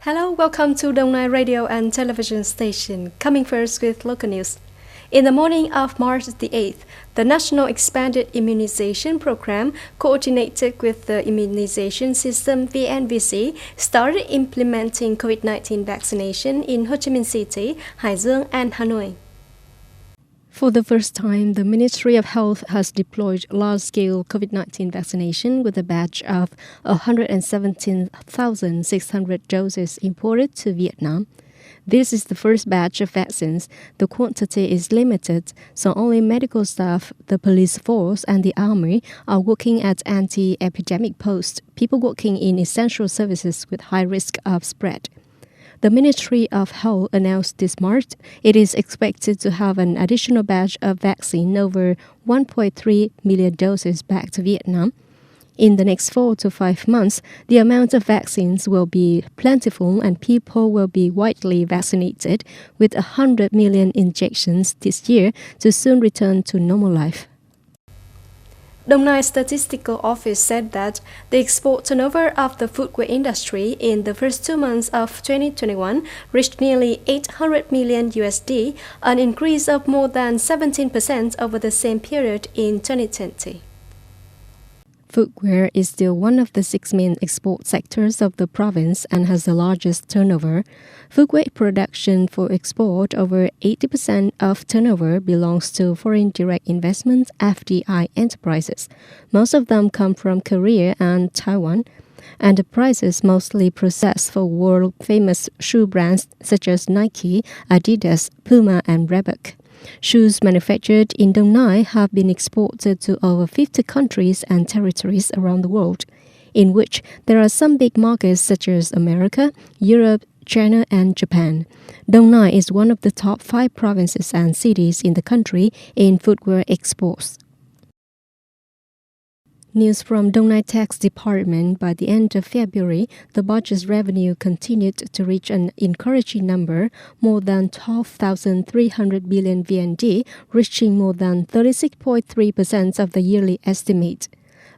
Hello, welcome to Đồng Nai Radio and Television Station. Coming first with local news. In the morning of March the 8th, the National Expanded Immunization Program, coordinated with the Immunization System VNVC, started implementing COVID-19 vaccination in Ho Chi Minh City, Hải Dương, and Hanoi. For the first time, the Ministry of Health has deployed large-scale COVID-19 vaccination with a batch of 117,600 doses imported to Vietnam. This is the first batch of vaccines. The quantity is limited, so only medical staff, the police force, and the army are working at anti-epidemic posts, people working in essential services with high risk of spread. The Ministry of Health announced this March it is expected to have an additional batch of vaccine, over 1.3 million doses, back to Vietnam. In the next 4 to 5 months, the amount of vaccines will be plentiful and people will be widely vaccinated with 100 million injections this year to soon return to normal life. Đồng Nai Statistical Office said that the export turnover of the footwear industry in the first 2 months of 2021 reached nearly 800 million USD, an increase of more than 17% over the same period in 2020. Footwear is still one of the 6 main export sectors of the province and has the largest turnover. Footwear production for export, over 80% of turnover, belongs to foreign direct investment (FDI) enterprises. Most of them come from Korea and Taiwan. Enterprises mostly process for world-famous shoe brands such as Nike, Adidas, Puma, and Reebok. Shoes manufactured in Đồng Nai have been exported to over 50 countries and territories around the world, in which there are some big markets such as America, Europe, China, and Japan. Đồng Nai is one of the top 5 provinces and cities in the country in footwear exports. News from Đồng Nai Tax Department: by the end of February, the budget's revenue continued to reach an encouraging number, more than 12,300 billion VND, reaching more than 36.3% of the yearly estimate.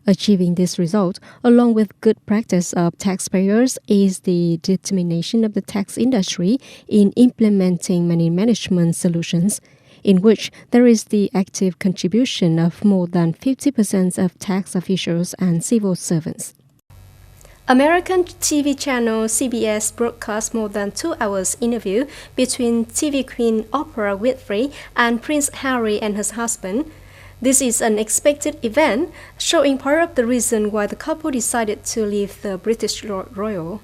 Achieving this result, along with good practice of taxpayers, is the determination of the tax industry in implementing money management solutions, in which there is the active contribution of more than 50% of tax officials and civil servants. American TV channel CBS broadcast more than 2 hours interview between TV Queen Oprah Winfrey and Prince Harry and his husband. This is an expected event, showing part of the reason why the couple decided to leave the British royal.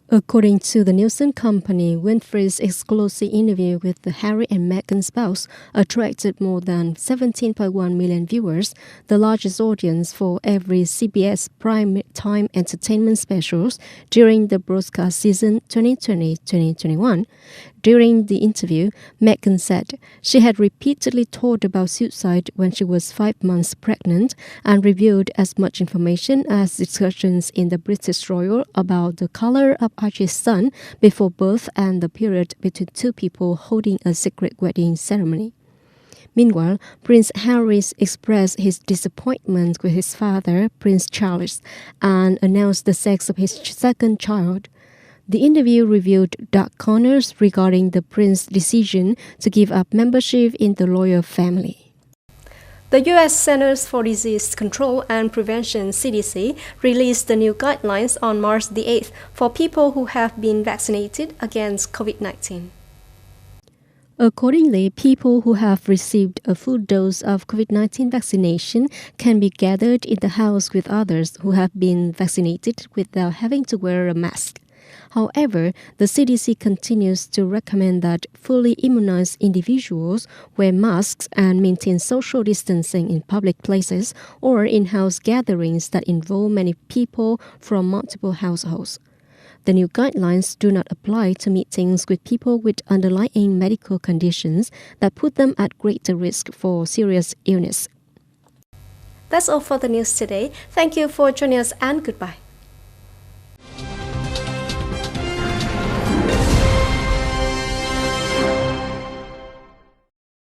According to the Nielsen Company, Winfrey's exclusive interview with the Harry and Meghan spouse attracted more than 17.1 million viewers, the largest audience for every CBS prime time entertainment specials during the broadcast season 2020-2021. During the interview, Meghan said she had repeatedly talked about suicide when she was 5 months pregnant and revealed as much information as discussions in the British Royal about the color of Archie's son before birth and the period between 2 people holding a secret wedding ceremony. Meanwhile, Prince Harry expressed his disappointment with his father, Prince Charles, and announced the sex of his second child. The interview revealed dark corners regarding the prince's decision to give up membership in the royal family. The U.S. Centers for Disease Control and Prevention (CDC) released the new guidelines on March the 8th for people who have been vaccinated against COVID-19. Accordingly, people who have received a full dose of COVID-19 vaccination can be gathered in the house with others who have been vaccinated without having to wear a mask. However, the CDC continues to recommend that fully immunized individuals wear masks and maintain social distancing in public places or in-house gatherings that involve many people from multiple households. The new guidelines do not apply to meetings with people with underlying medical conditions that put them at greater risk for serious illness. That's all for the news today. Thank you for joining us and goodbye.